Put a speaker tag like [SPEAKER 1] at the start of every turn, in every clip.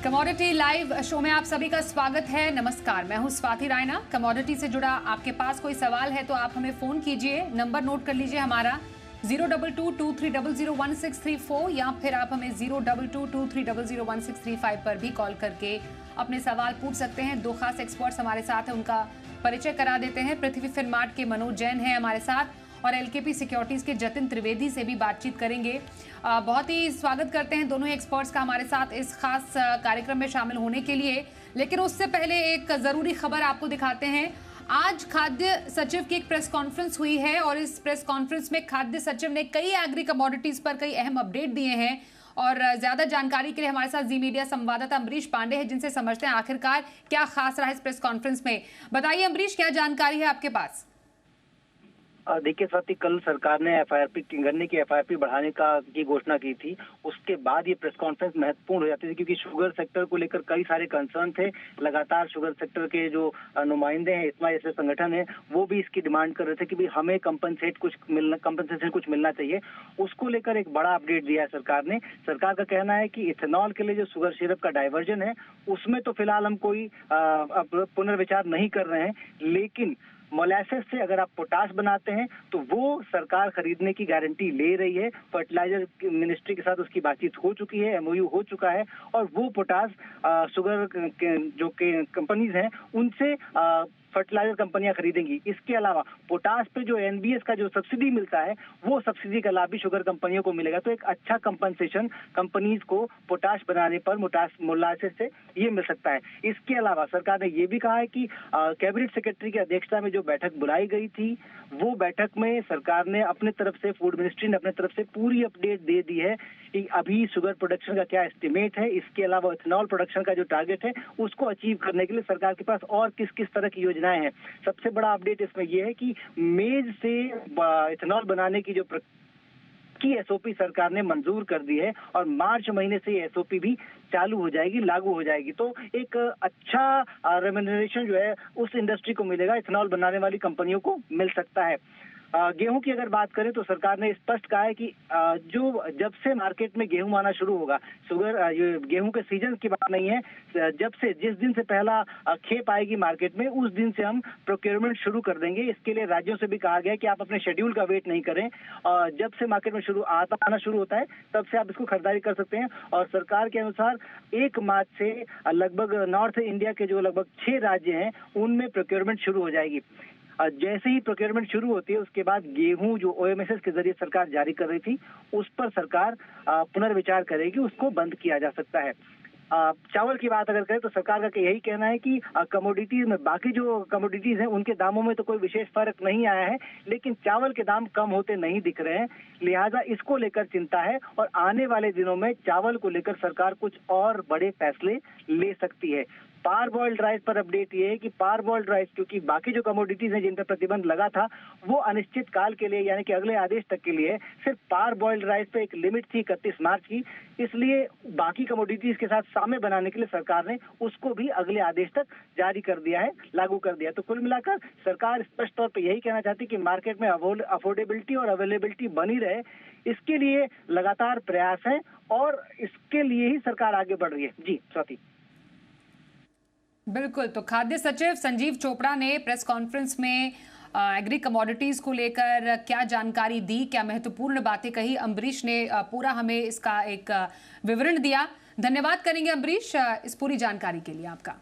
[SPEAKER 1] Commodity live show में आप सभी का स्वागत है। नमस्कार, मैं हूं स्वाति रायना। कमोडिटी से जुड़ा आपके पास कोई सवाल है तो आप हमें फोन कीजिए। नंबर नोट कर लीजिए हमारा 02223001634 या फिर आप हमें 02223001635 पर भी कॉल करके अपने सवाल पूछ सकते हैं। दो खास एक्सपर्ट्स हमारे साथ हैं, उनका परिचय करा देते हैं। पृथ्वी फिनमार्ट के मनोज जैन है हमारे साथ और एलकेपी सिक्योरिटीज के जतिन त्रिवेदी से भी बातचीत करेंगे। बहुत ही स्वागत करते हैं दोनों ही एक्सपर्ट्स का हमारे साथ इस खास कार्यक्रम में शामिल होने के लिए। लेकिन उससे पहले एक जरूरी खबर आपको दिखाते हैं। आज खाद्य सचिव की एक प्रेस कॉन्फ्रेंस हुई है और इस प्रेस कॉन्फ्रेंस में खाद्य सचिव ने कई एग्री कमोडिटीज पर कई अहम अपडेट दिए हैं। और ज्यादा जानकारी के लिए हमारे साथ जी मीडिया संवाददाता अम्बरीश पांडे हैं, जिनसे समझते हैं आखिरकार क्या खास रहा इस प्रेस कॉन्फ्रेंस में। बताइए अम्बरीश, क्या जानकारी है आपके पास?
[SPEAKER 2] देखिए स्वाति, कल सरकार ने गन्ने की एफआरपी बढ़ाने की घोषणा की थी। उसके बाद ये प्रेस कॉन्फ्रेंस महत्वपूर्ण हो जाती थी क्योंकि शुगर सेक्टर को लेकर कई सारे कंसर्न थे। लगातार शुगर सेक्टर के जो नुमाइंदे हैं, इस्मा जैसे संगठन है, वो भी इसकी डिमांड कर रहे थे कि भाई हमें कंपनसेशन कुछ मिलना चाहिए। उसको लेकर एक बड़ा अपडेट दिया है सरकार ने। सरकार का कहना है कि इथेनॉल के लिए जो शुगर सिरप का डाइवर्जन है उसमें तो फिलहाल हम कोई पुनर्विचार नहीं कर रहे हैं, लेकिन मोलासेस से अगर आप पोटाश बनाते हैं तो वो सरकार खरीदने की गारंटी ले रही है। फर्टिलाइजर मिनिस्ट्री के साथ उसकी बातचीत हो चुकी है, एमओयू हो चुका है और वो पोटाश शुगर के जो के कंपनीज हैं उनसे फर्टिलाइजर कंपनियां खरीदेंगी। इसके अलावा पोटाश पे जो एनबीएस का जो सब्सिडी मिलता है वो सब्सिडी का लाभ भी शुगर कंपनियों को मिलेगा। तो एक अच्छा कंपनसेशन कंपनीज को पोटाश बनाने पर मोलासेस से ये मिल सकता है। इसके अलावा सरकार ने ये भी कहा है कि कैबिनेट सेक्रेटरी की अध्यक्षता में जो बैठक बुलाई गई थी वो बैठक में सरकार ने अपने तरफ से, फूड मिनिस्ट्री ने अपने तरफ से पूरी अपडेट दे दी है कि अभी शुगर प्रोडक्शन का क्या एस्टिमेट है। इसके अलावा इथेनॉल प्रोडक्शन का जो टारगेट है उसको अचीव करने के लिए सरकार के पास और किस किस तरह की योजनाएं हैं। सबसे बड़ा अपडेट इसमें यह है कि मेज से इथेनॉल बनाने की जो की एसओपी सरकार ने मंजूर कर दी है और मार्च महीने से ये एसओपी भी चालू हो जाएगी, लागू हो जाएगी। तो एक अच्छा रेम्यूनरेशन जो है उस इंडस्ट्री को मिलेगा, इथेनॉल बनाने वाली कंपनियों को मिल सकता है। गेहूं की अगर बात करें तो सरकार ने स्पष्ट कहा है कि जो जब से मार्केट में गेहूं आना शुरू होगा, गेहूं के सीजन की बात नहीं है, जिस दिन से पहला खेप आएगी मार्केट में उस दिन से हम प्रोक्योरमेंट शुरू कर देंगे। इसके लिए राज्यों से भी कहा गया है कि आप अपने शेड्यूल का वेट नहीं करें, जब से मार्केट में आना शुरू होता है तब से आप इसको खरीदारी कर सकते हैं। और सरकार के अनुसार 1 मार्च से लगभग नॉर्थ इंडिया के जो लगभग 6 राज्य हैं उनमें प्रोक्योरमेंट शुरू हो जाएगी। जैसे ही प्रोक्योरमेंट शुरू होती है उसके बाद गेहूं जो ओएमएसएस के जरिए सरकार जारी कर रही थी उस पर सरकार पुनर्विचार करेगी, उसको बंद किया जा सकता है। चावल की बात अगर करें तो सरकार का यही कहना है कि कमोडिटीज में, बाकी जो कमोडिटीज हैं उनके दामों में तो कोई विशेष फर्क नहीं आया है, लेकिन चावल के दाम कम होते नहीं दिख रहे हैं, लिहाजा इसको लेकर चिंता है और आने वाले दिनों में चावल को लेकर सरकार कुछ और बड़े फैसले ले सकती है। पार बॉइल्ड राइस पर अपडेट ये है कि पार बॉइल्ड राइस, क्योंकि बाकी जो कमोडिटीज हैं जिन पर प्रतिबंध लगा था वो अनिश्चित काल के लिए यानी कि अगले आदेश तक के लिए, सिर्फ पार बॉइल्ड राइस पे एक लिमिट थी 31 मार्च की, इसलिए बाकी कमोडिटीज के साथ सामने बनाने के लिए सरकार ने उसको भी अगले आदेश तक जारी कर दिया है, लागू कर दिया है। तो कुल मिलाकर सरकार स्पष्ट तौर पर यही कहना चाहती है कि मार्केट में अफोर्डेबिलिटी और अवेलेबिलिटी बनी रहे, इसके लिए लगातार प्रयास है और इसके लिए ही सरकार आगे बढ़ रही है। जी स्वाति।
[SPEAKER 1] बिल्कुल, तो खाद्य सचिव संजीव चोपड़ा ने प्रेस कॉन्फ्रेंस में एग्री कमोडिटीज को लेकर क्या जानकारी दी, क्या महत्वपूर्ण बातें कही, अम्बरीश ने पूरा हमें इसका एक विवरण दिया। धन्यवाद करेंगे अम्बरीश इस पूरी जानकारी के लिए आपका।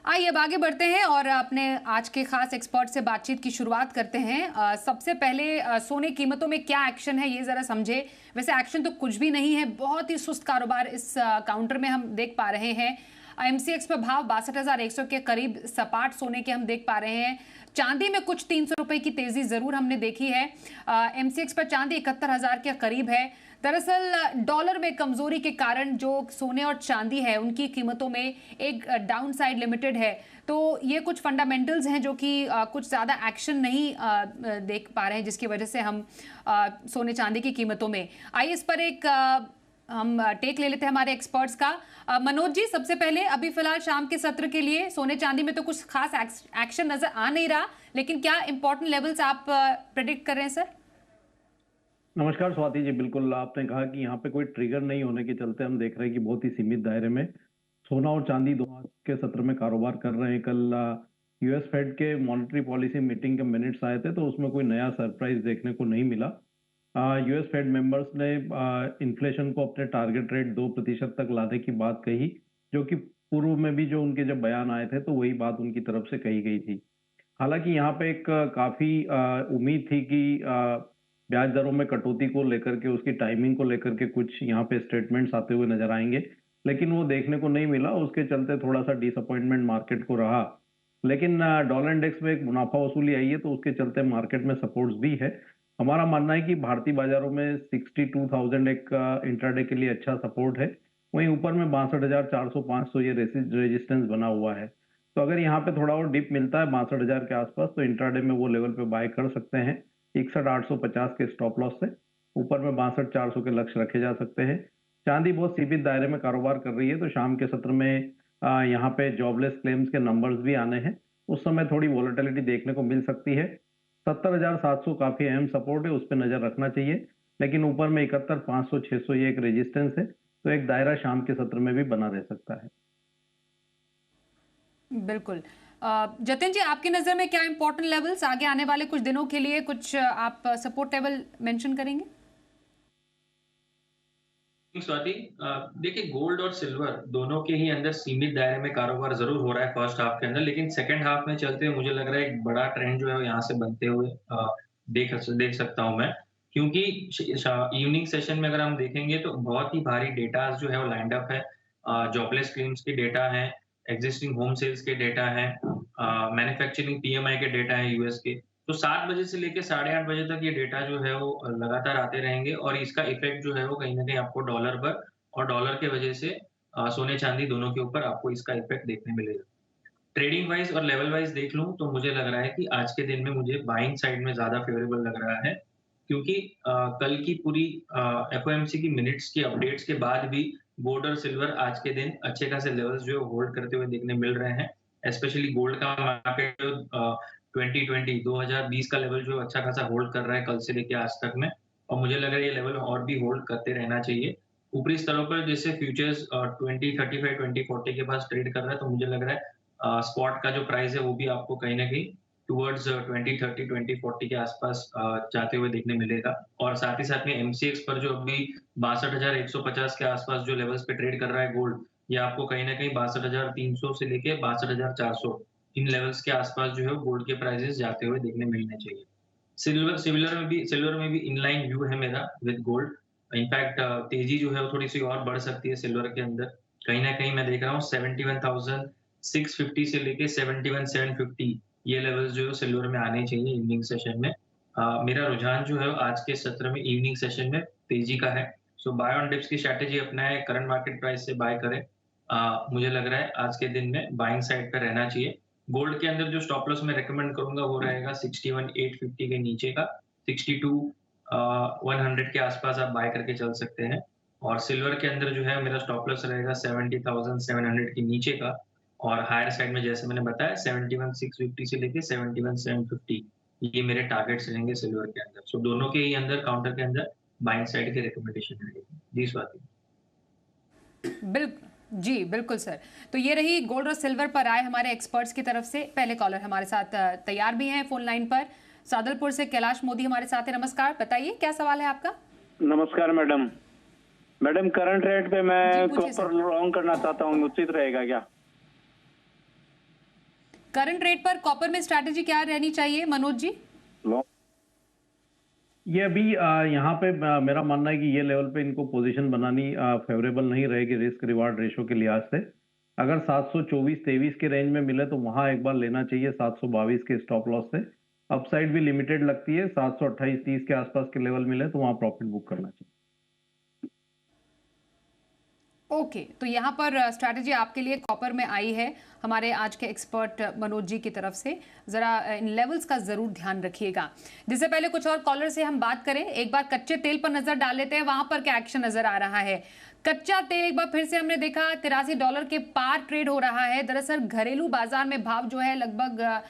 [SPEAKER 1] आइए अब आगे बढ़ते हैं और अपने आज के खास एक्सपर्ट से बातचीत की शुरुआत करते हैं। सबसे पहले सोने कीमतों में क्या एक्शन है ये जरा समझे। वैसे एक्शन तो कुछ भी नहीं है, बहुत ही सुस्त कारोबार इस काउंटर में हम देख पा रहे हैं। एमसीएक्स पर भाव 62,100 के करीब सपाट सोने के हम देख पा रहे हैं। चांदी में कुछ 300 रुपए की तेजी जरूर हमने देखी है। एमसीएक्स पर चांदी 71,000 के करीब है। दरअसल डॉलर में कमजोरी के कारण जो सोने और चांदी है उनकी कीमतों में एक डाउन साइड लिमिटेड है। तो ये कुछ फंडामेंटल्स हैं जो कि कुछ ज़्यादा एक्शन नहीं देख पा रहे हैं, जिसकी वजह से हम सोने चांदी की कीमतों में। आइए इस पर एक हम टेक ले लेते हैं हमारे एक्सपर्ट्स का। मनोज जी, सबसे पहले अभी फिलहाल शाम के सत्र के लिए सोने चांदी में तो कुछ खास एक्शन नजर आ नहीं रहा, लेकिन क्या इंपॉर्टेंट लेवल्स आप प्रेडिक्ट कर रहे हैं सर?
[SPEAKER 3] नमस्कार स्वाति जी। बिल्कुल आपने कहा कि यहाँ पे कोई ट्रिगर नहीं होने के चलते हम देख रहे हैं कि बहुत ही सीमित दायरे में सोना और चांदी दोनों आज के सत्र में कारोबार कर रहे हैं। कल यूएस फेड के मॉनेटरी पॉलिसी मीटिंग के मिनट्स आए थे तो उसमें कोई नया सरप्राइज देखने को नहीं मिला। यूएस फेड मेंबर्स ने इन्फ्लेशन को अपने टारगेट रेट 2% तक लाने की बात कही, जो कि पूर्व में भी जो उनके जब बयान आए थे तो वही बात उनकी तरफ से कही गई थी। हालांकि यहाँ पे एक काफी उम्मीद थी कि ब्याज दरों में कटौती को लेकर के, उसकी टाइमिंग को लेकर के कुछ यहाँ पे स्टेटमेंट्स आते हुए नजर आएंगे, लेकिन वो देखने को नहीं मिला। उसके चलते थोड़ा सा डिसअपॉइंटमेंट मार्केट को रहा। लेकिन डॉलर इंडेक्स में एक मुनाफा वसूली आई है तो उसके चलते मार्केट में सपोर्ट्स भी है। हमारा मानना है कि भारतीय बाजारों में 62,000 एक इंट्राडे के लिए अच्छा सपोर्ट है। वहीं ऊपर में 62,400-500 ये रेजिस्टेंस बना हुआ है। तो अगर यहाँ पे थोड़ा और डिप मिलता है 62,000 के आसपास तो इंट्राडे में वो लेवल पे बाय कर सकते हैं। 61,850 के स्टॉप लॉस से ऊपर में 62,400 के लक्ष्य रखे जा सकते हैं। चांदी बहुत सीमित दायरे में कारोबार कर रही है तो शाम के सत्र में यहाँ पे जॉबलेस क्लेम्स के नंबर्स भी आने हैं, उस समय थोड़ी वॉलेटिलिटी देखने को मिल सकती है। 70,700 काफी अहम सपोर्ट है, उस पर नजर रखना चाहिए। लेकिन ऊपर में 71,500-600 ये एक रेजिस्टेंस है, तो एक दायरा शाम के सत्र में भी बना रह सकता है।
[SPEAKER 1] बिल्कुल। जतिन जी, आपकी नजर में क्या इंपॉर्टेंट लेवल्स आगे आने वाले कुछ दिनों के लिए, कुछ आप सपोर्ट लेवल मेंशन करेंगे?
[SPEAKER 4] स्वाति, देखिए गोल्ड और सिल्वर दोनों के ही अंदर सीमित दायरे में कारोबार जरूर हो रहा है फर्स्ट हाफ के अंदर, लेकिन सेकंड हाफ में चलते हुए मुझे लग रहा है एक बड़ा ट्रेंड जो है वो यहाँ से बनते हुए देख सकता हूँ मैं। क्योंकि इवनिंग सेशन में अगर हम देखेंगे तो बहुत ही भारी डेटा जो है वो लाइंड अप है। जॉबलेस क्लेम्स के डेटा है, एग्जिस्टिंग होम सेल्स के डेटा है, मैन्युफैक्चरिंग पीएमआई के डेटा है यूएस के। तो 7 बजे से लेके 8:30 बजे तक ये डेटा जो है वो लगातार आते रहेंगे और इसका इफ़ेक्ट जो है वो कहीं न कहीं आपको डॉलर पर और डॉलर के वजह से सोने-चांदी दोनों के ऊपर आपको इसका इफ़ेक्ट देखने मिलेगा। ट्रेडिंग वाइज़ और लेवल वाइज़ देख लूँ तो मुझे लग रहा है कि आज के दिन में मुझे बाइंग साइड में ज़्यादा फ़ेवरेबल लग रहा है। क्योंकि कल की पूरी एफओएमसी की मिनट्स की अपडेट्स के बाद भी गोल्ड और सिल्वर आज के दिन अच्छे खासे लेवल्स जो है होल्ड करते हुए देखने मिल रहे हैं। स्पेशली गोल्ड का मार्केट जो 2020 का लेवल जो अच्छा खासा होल्ड कर रहा है कल से लेके आज तक में, और मुझे लग रहा है ये लेवल और भी होल्ड करते रहना चाहिए। ऊपरी स्तरों पर जैसे फ्यूचर्स 2035, 2040 के पास ट्रेड कर रहा है, तो मुझे लग रहा है स्पॉट का जो प्राइस है वो भी आपको कहीं न कहीं टुवर्ड्स 2030, 2040 के आसपास जाते हुए देखने मिलेगा। और साथ ही साथ में एमसीएक्स पर जो अभी 62,150 के आसपास जो लेवल्स पे ट्रेड कर रहा है गोल्ड, ये आपको कहीं न कहीं 62,300 से लेके 62,400 इन लेवल्स के आसपास जो है गोल्ड के प्राइसेस जाते हुए देखने मिलने चाहिए। सिल्वर में भी इनलाइन व्यू है मेरा विद गोल्ड। इनफैक्ट तेजी जो है वो थोड़ी-सी और बढ़ सकती है सिल्वर के अंदर। कहीं न कहीं मैं देख रहा हूँ 71,650 से लेके 71,750 ये लेवल्स जो है सिल्वर में आने चाहिए इवनिंग सेशन में। मेरा रुझान जो है आज के सत्र में इवनिंग सेशन में तेजी का है। सो बाय ऑन डिप्स की स्ट्रैटेजी अपनाएं, करंट मार्केट प्राइस से बाय करें। मुझे लग रहा है आज के दिन में बाइंग साइड पे रहना चाहिए। गोल्ड के अंदर जो स्टॉप लॉस मैं रेकमेंड करूंगा वो रहेगा 61,850 के नीचे का, 62,100 के आसपास आप बाय करके चल सकते हैं। और सिल्वर के अंदर जो है मेरा स्टॉप लॉस रहेगा 70,700 के नीचे का, और हायर साइड में जैसे मैंने बताया 71,650 से लेके 71,750 ये मेरे टारगेट्स रहेंगे सिल्वर के अंदर। सो दोनों के ही अंदर काउंटर के अंदर बाइंग साइड की रिकमेंडेशन रहेगी। जी स्वाति।
[SPEAKER 1] जी बिल्कुल सर। तो ये रही गोल्ड और सिल्वर पर आए हमारे एक्सपर्ट्स की तरफ से। पहले कॉलर हमारे साथ तैयार भी हैं फोन लाइन पर। सादलपुर से कैलाश मोदी हमारे साथ है। नमस्कार, बताइए क्या सवाल है आपका?
[SPEAKER 5] नमस्कार मैडम। मैडम करंट रेट पे मैं कॉपर लॉन्ग करना चाहता हूँ, उचित रहेगा क्या?
[SPEAKER 1] करंट रेट पर कॉपर में स्ट्रैटेजी क्या रहनी चाहिए मनोज जी?
[SPEAKER 3] ये अभी यहाँ पे मेरा मानना है कि ये लेवल पे इनको पोजीशन बनानी फेवरेबल नहीं रहेगी रिस्क रिवार्ड रेशो के लिहाज से। अगर 724-23 के रेंज में मिले तो वहां एक बार लेना चाहिए 722 के स्टॉप लॉस से। अपसाइड भी लिमिटेड लगती है, 728-30 के आसपास के लेवल मिले तो वहां प्रॉफिट बुक करना चाहिए।
[SPEAKER 1] ओके, तो यहाँ पर स्ट्रैटेजी आपके लिए कॉपर में आई है हमारे आज के एक्सपर्ट मनोज जी की तरफ से। जरा इन लेवल्स का जरूर ध्यान रखिएगा। जिससे पहले कुछ और कॉलर से हम बात करें, एक बार कच्चे तेल पर नजर डाल लेते हैं, वहां पर क्या एक्शन नजर आ रहा है। कच्चा तेल एक बार फिर से हमने देखा $83 के पार ट्रेड हो रहा है। दरअसल घरेलू बाजार में भाव जो है लगभग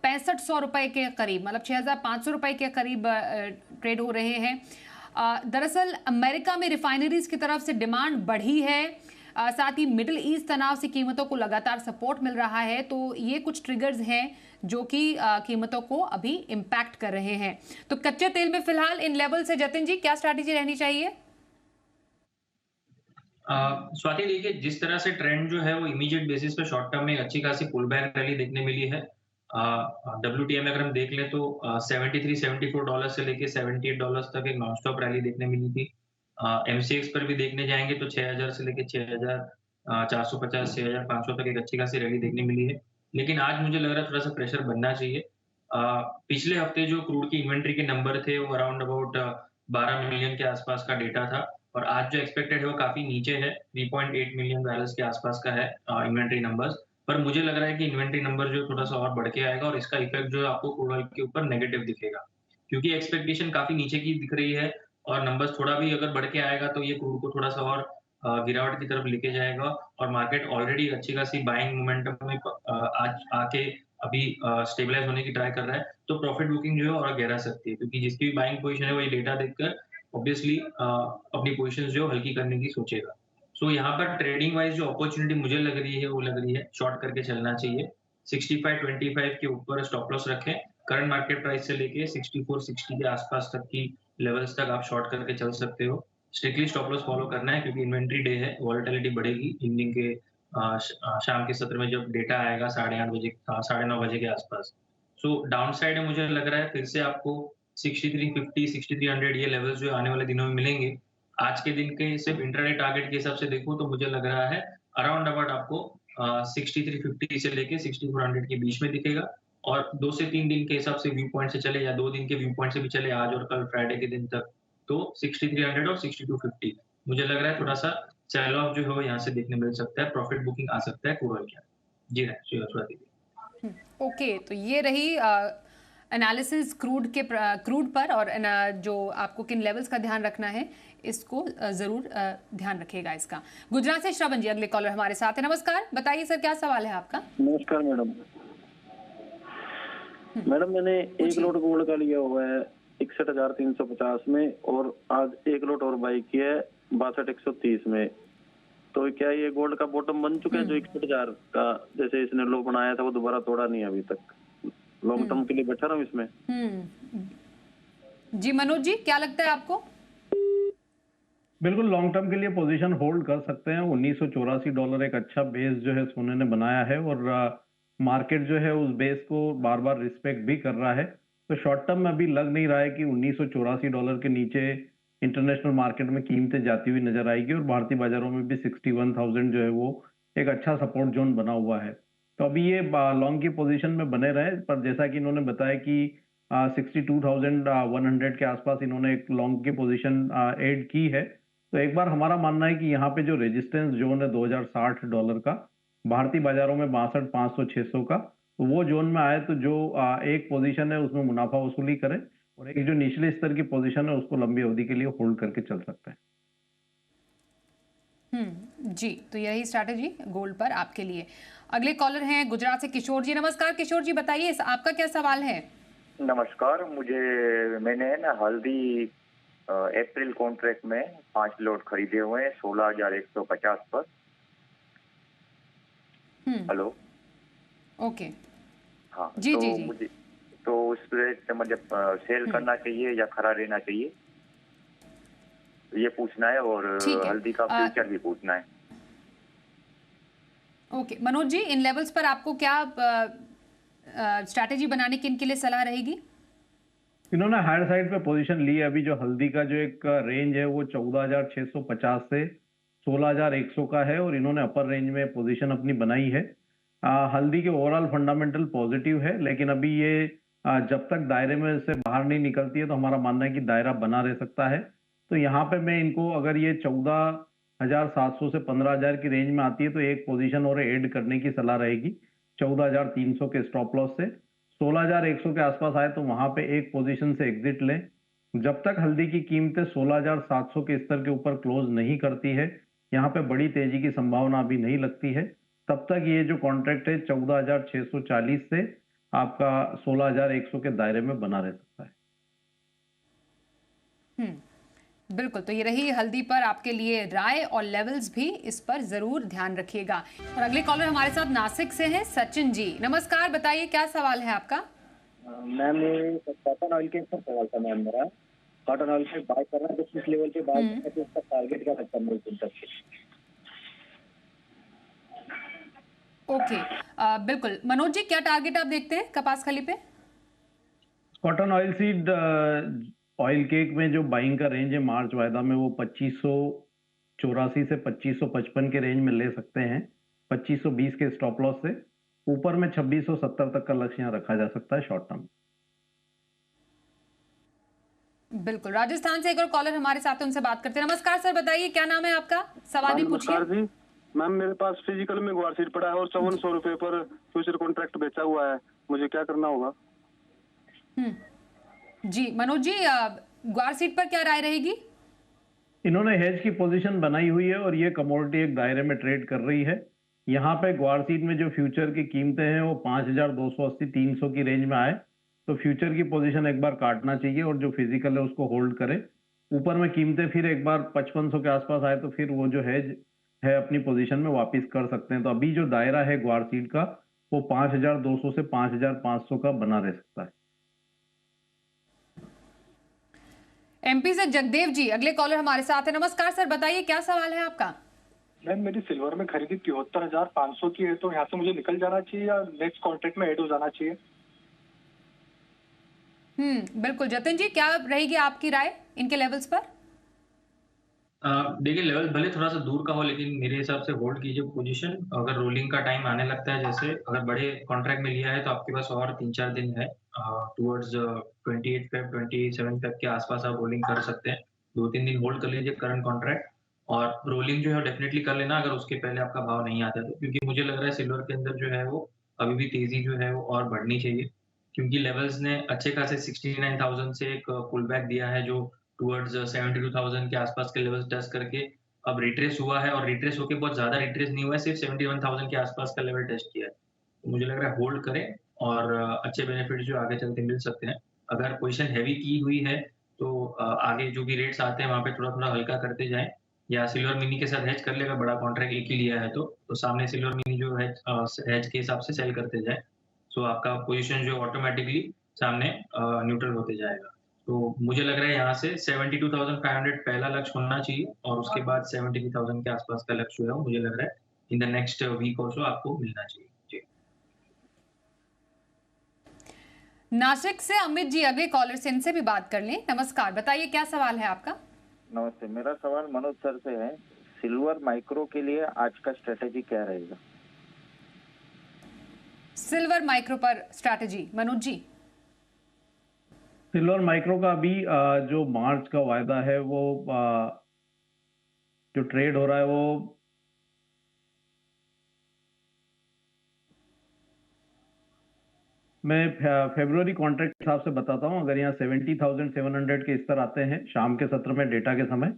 [SPEAKER 1] 6500 रुपए के करीब, मतलब 6500 रुपए के करीब ट्रेड हो रहे हैं। दरअसल अमेरिका में रिफाइनरीज की तरफ से डिमांड बढ़ी है, साथ ही मिडिल ईस्ट तनाव से कीमतों को लगातार सपोर्ट मिल रहा है, तो ये कुछ ट्रिगर्स हैं जो कि कीमतों को अभी इम्पैक्ट कर रहे हैं। तो कच्चे तेल में फिलहाल इन लेवल से जतिन जी क्या स्ट्रैटेजी रहनी चाहिए?
[SPEAKER 4] स्वाति देखिए, जिस तरह से ट्रेंड जो है वो इमीडिएट बेसिस पे शॉर्ट टर्म में अच्छी खासी पुल बैक रैली देखने मिली है। WTI में अगर हम देख लें तो 73-74 डॉलर से लेके $78 तक एक नॉन स्टॉप रैली देखने मिली थी। MCX पर भी देखने जाएंगे तो 6000 से लेके 6450 6500 तक एक अच्छी खासी रैली देखने मिली है। लेकिन आज मुझे लग रहा है थोड़ा सा प्रेशर बनना चाहिए। पिछले हफ्ते जो क्रूड की इन्वेंट्री के नंबर थे वो अराउंड अबाउट 12 मिलियन के आसपास का डेटा था, और आज जो एक्सपेक्टेड है वो काफी नीचे है, 3.8 मिलियन बैरल्स के आसपास का है इन्वेंट्री नंबर्स। पर मुझे लग रहा है कि इन्वेंट्री नंबर जो थोड़ा सा और बढ़ के आएगा और इसका इफेक्ट जो है आपको क्रूड ऑयल के ऊपर नेगेटिव दिखेगा, क्योंकि एक्सपेक्टेशन काफी नीचे की दिख रही है और नंबर्स थोड़ा भी अगर बढ़ के आएगा तो ये क्रूड को थोड़ा सा और गिरावट की तरफ लेके जाएगा, और मार्केट ऑलरेडी अच्छी खासी बाइंग मोमेंटम में आज आके अभी स्टेबलाइज होने की ट्राई कर रहा है, तो प्रॉफिट बुकिंग जो है और गहरा सकती है, क्योंकि जिसकी भी बाइंग पोजीशन है वो ये डेटा देखकर ऑब्वियसली अपनी पोजीशंस जो हल्की करने की सोचेगा। सो यहाँ पर ट्रेडिंग वाइज जो अपॉर्चुनिटी मुझे लग रही है वो लग रही है शॉर्ट करके चलना चाहिए। 65-25 के ऊपर स्टॉप लॉस रखें। करंट मार्केट प्राइस से लेके 64-60 के आसपास तक की लेवल्स तक आप शॉर्ट करके चल सकते हो। स्ट्रिक्टली स्टॉप लॉस फॉलो करना है, क्योंकि इन्वेंट्री डे है, वॉलेटिलिटी बढ़ेगी इवनिंग के शाम के सत्र में जब डेटा आएगा 8:30 बजे 9:30 बजे के आसपास। सो डाउन साइड में मुझे लग रहा है फिर से आपको 6350 6300 ये लेवल्स जो आने वाले दिनों में मिलेंगे। आज के दिन के सिर्फ इंट्राडे टारगेट के हिसाब से देखूं तो मुझे लग रहा है अराउंड अबाउट आपको 6350 से लेके 6400 के बीच में दिखेगा, और 2 से 3 दिन के हिसाब से व्यू पॉइंट से चले या 2 दिन के व्यू पॉइंट से भी चले आज और कल फ्राइडे के दिन तक, तो 6300 और 6250 मुझे लग रहा है थोड़ा सा सेल ऑफ जो है वो यहाँ से देखने मिल सकता है, प्रॉफिट बुकिंग आ सकता है क्रूड ऑयल के। जी हाँ,
[SPEAKER 1] ओके, तो ये रही एनालिसिस क्रूड पर, और जो आपको किन लेवल्स का ध्यान रखना है इसको जरूर ध्यान रखिएगा इसका। गुजरात से श्रवण जी अगले कॉलर हमारे साथ है। नमस्कार, बताइए सर क्या सवाल है आपका?
[SPEAKER 6] नमस्कार मैडम। मैडम मैंने 1 लोट गोल्ड का लिया हुआ है 61,350 में, और आज 1 लोट और बाई किया है 62,130 में। तो क्या ये गोल्ड का बॉटम बन चुका है जो 61,000 का जैसे इसने लो बनाया था वो दोबारा तोड़ा नहीं अभी तक? लॉन्ग टर्म के लिए बैठा रहा हूँ इसमें।
[SPEAKER 1] जी मनोज जी क्या लगता है आपको?
[SPEAKER 3] बिल्कुल लॉन्ग टर्म के लिए पोजीशन होल्ड कर सकते हैं। $1984 एक अच्छा बेस जो है सोने ने बनाया है, और मार्केट जो है उस बेस को बार बार रिस्पेक्ट भी कर रहा है। तो शॉर्ट टर्म में अभी लग नहीं रहा है कि $1984 के नीचे इंटरनेशनल मार्केट में कीमतें जाती हुई नजर आएगी, और भारतीय बाजारों में भी 61,000 जो है वो एक अच्छा सपोर्ट जोन बना हुआ है। तो अभी ये लॉन्ग की पोजीशन में बने रहे, पर जैसा कि इन्होंने बताया कि 62,100 के आसपास इन्होंने एक लॉन्ग की पोजीशन ऐड की है। तो एक बार हमारा मानना है कि यहाँ पे जो रेजिस्टेंस जोन है $2060 का, भारतीय बाजारों में 62, 500, 600 का, तो वो जोन में आए तो जो एक पोजीशन है उसमें मुनाफा वसूली करें, और एक जो निचले स्तर की पोजीशन है उसको लंबी अवधि के लिए होल्ड करके चल सकते हैं।
[SPEAKER 1] जी, तो यही स्ट्रैटेजी गोल्ड पर आपके लिए। अगले कॉलर हैं गुजरात से किशोर जी। नमस्कार किशोर जी, बताइए आपका क्या सवाल है?
[SPEAKER 7] नमस्कार, मैंने है ना हल्दी अप्रैल कॉन्ट्रैक्ट में 5 लोट खरीदे हुए हैं 16,150 पर। हेलो,
[SPEAKER 1] ओके,
[SPEAKER 7] हाँ
[SPEAKER 1] जी
[SPEAKER 7] तो
[SPEAKER 1] जी जी।
[SPEAKER 7] मुझे तो उस रेट से मुझे सेल करना चाहिए या खड़ा रहना चाहिए, ये पूछना है, और हल्दी का फ्यूचर भी पूछना है।
[SPEAKER 1] ओके मनोज जी, इन लेवल्स पर आपको क्या स्ट्रैटेजी बनाने की इनके लिए सलाह रहेगी?
[SPEAKER 3] इन्होंने हायर साइड पे पोजीशन ली है। अभी जो हल्दी का जो एक रेंज है वो 14,650 से 16,100 का है, और इन्होंने अपर रेंज में पोजीशन अपनी बनाई है। हल्दी के ओवरऑल फंडामेंटल पॉजिटिव है, लेकिन अभी ये जब तक दायरे में से बाहर नहीं निकलती है तो हमारा मानना है कि दायरा बना रह सकता है। तो यहाँ पे मैं इनको अगर ये 14,700 से 15,000 की रेंज में आती है तो एक पोजीशन और ऐड करने की सलाह रहेगी 14,300 के स्टॉप लॉस से। 16,100 के आसपास आए तो वहां पे एक पोजीशन से एग्जिट लें। जब तक हल्दी की कीमतें 16,700 के स्तर के ऊपर क्लोज नहीं करती है, यहाँ पे बड़ी तेजी की संभावना अभी नहीं लगती है, तब तक ये जो कॉन्ट्रैक्ट है 14,640 से आपका 16,100 के दायरे में बना रह सकता है।
[SPEAKER 1] बिल्कुल, तो ये रही हल्दी पर आपके लिए राय और लेवल्स भी, इस पर जरूर ध्यान रखिएगा। और अगले कॉलर हमारे साथ नासिक से हैं सचिन जी। नमस्कार, बताइए क्या सवाल है आपका?
[SPEAKER 2] मैम कॉटन ऑयल के ऊपर सवाल था मैम मेरा। कॉटन ऑयल पे बाय करना है तो किस लेवल पे बाय करना है, तो उसका टारगेट क्या रखता है मेरे को?
[SPEAKER 1] ओके, बिल्कुल। मनोज जी, क्या टारगेट आप देखते हैं कपास खली पे?
[SPEAKER 3] Cotton oil seed oil cake में जो बाइंग का रेंज है मार्च वायदा में, वो 2584 से 2555 के रेंज में ले सकते हैं, 2520 के स्टॉप लॉस से। ऊपर में 2670 तक का लक्ष्य यहाँ रखा जा सकता है शॉर्ट टर्म।
[SPEAKER 1] बिल्कुल। राजस्थान से एक और कॉलर हमारे साथ है, उनसे बात करते हैं। नमस्कार सर, बताइए क्या नाम है आपका? सवाल भी पूछिए।
[SPEAKER 6] नमस्कार जी मैम, मेरे पास फिजिकल में ग्वार सीड पड़ा है और 5400 रुपए पर फ्यूचर कॉन्ट्रैक्ट बेचा हुआ है, मुझे क्या करना होगा?
[SPEAKER 1] जी मनोज जी, ग्वार सीड पर क्या राय रहेगी?
[SPEAKER 3] इन्होंने हेज की पोजीशन बनाई हुई है और ये कमोडिटी एक दायरे में ट्रेड कर रही है। यहाँ पे ग्वार सीड में जो फ्यूचर की कीमतें हैं वो 5280 300 की रेंज में आए तो फ्यूचर की पोजीशन एक बार काटना चाहिए और जो फिजिकल है उसको होल्ड करे। ऊपर में कीमतें फिर एक बार 5500 के आसपास आए तो फिर वो जो हेज है अपनी पोजीशन में वापस कर सकते हैं। तो अभी जो दायरा है ग्वार सीड का वो 5200 से 5500 का बना रह सकता है।
[SPEAKER 1] एमपी से जगदेव जी अगले कॉलर हमारे साथ है। नमस्कार सर, बताइए क्या सवाल है आपका?
[SPEAKER 8] मैम मेरी सिल्वर में खरीदी 73,500 की है, तो यहाँ से मुझे निकल जाना चाहिए या नेक्स्ट कॉन्ट्रैक्ट में ऐड हो जाना चाहिए?
[SPEAKER 1] बिल्कुल। जतिन जी, क्या रहेगी आपकी राय इनके लेवल्स पर?
[SPEAKER 4] देखिए, लेवल भले थोड़ा सा दूर का हो लेकिन मेरे हिसाब से होल्ड कीजिए पोजीशन। अगर रोलिंग का टाइम आने लगता है, जैसे अगर बड़े कॉन्ट्रैक्ट में लिया है तो आपके पास और 3-4 दिन है, टुवर्ड्स 28 फेब 27 फेब के आसपास आप रोलिंग कर सकते हैं। 2-3 दिन होल्ड कर लीजिए करंट कॉन्ट्रैक्ट, और रोलिंग जो है डेफिनेटली कर लेना अगर उसके पहले आपका भाव नहीं आता तो, क्योंकि मुझे लग रहा है सिल्वर के अंदर जो है वो अभी भी तेजी जो है वो और बढ़नी चाहिए, क्योंकि लेवल्स ने अच्छे खासे 69,000 से एक पुल बैक दिया है जो टुवर्ड्स 72,000 के आसपास के लेवल्स टच करके अब रिट्रेस हुआ है, और रिट्रेस होके बहुत ज़्यादा रिट्रेस नहीं हुआ है, सिर्फ 71,000 के आसपास का लेवल टेस्ट किया है। तो मुझे लग रहा है होल्ड करें और अच्छे बेनिफिट जो आगे चलते मिल सकते हैं। अगर पोजीशन हैवी की हुई है तो आगे जो भी रेट्स आते हैं वहाँ पे थोड़ा-थोड़ा हल्का करते जाएँ, या सिल्वर मिनी के साथ हेज कर ले, अगर बड़ा कॉन्ट्रैक्ट एक ही लिया है तो सामने सिल्वर मिनी जो है हेज के हिसाब से सेल करते जाएँ। सो आपका पोजीशन जो ऑटोमैटिकली सामने न्यूट्रल होते जाएगा। तो मुझे लग रहा है यहाँ से 72,500 पहला लक्ष्य होना चाहिए, और उसके बाद 73,000 के आसपास का लक्ष्य है, मुझे लग रहा है इन द नेक्स्ट वीक और सो आपको मिलना चाहिए। जी।
[SPEAKER 1] नासिक से अमित जी अगले कॉलर से, इनसे भी बात कर लें। नमस्कार, बताइए क्या सवाल है आपका?
[SPEAKER 9] नमस्ते, मेरा सवाल मनोज सर से है। सिल्वर माइक्रो के लिए आज का स्ट्रेटेजी क्या रहेगा?
[SPEAKER 1] सिल्वर माइक्रो पर strategy Manoj ji.
[SPEAKER 3] Silver micro का अभी जो मार्च का वायदा है वो जो ट्रेड हो रहा है वो मैं फरवरी कॉन्ट्रैक्ट के हिसाब से बताता हूं। अगर यहाँ 70,700 के स्तर आते हैं शाम के सत्र में डेटा के समय,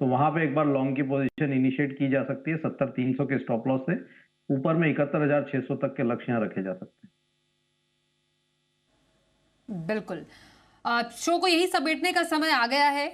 [SPEAKER 3] तो वहां पे एक बार लॉन्ग की पोजीशन इनिशिएट की जा सकती है 70,300 के स्टॉप लॉस से। ऊपर में 71,600 तक के लक्ष्य यहाँ रखे जा सकते हैं।
[SPEAKER 1] बिल्कुल। शो को यही समेटने का समय आ गया है।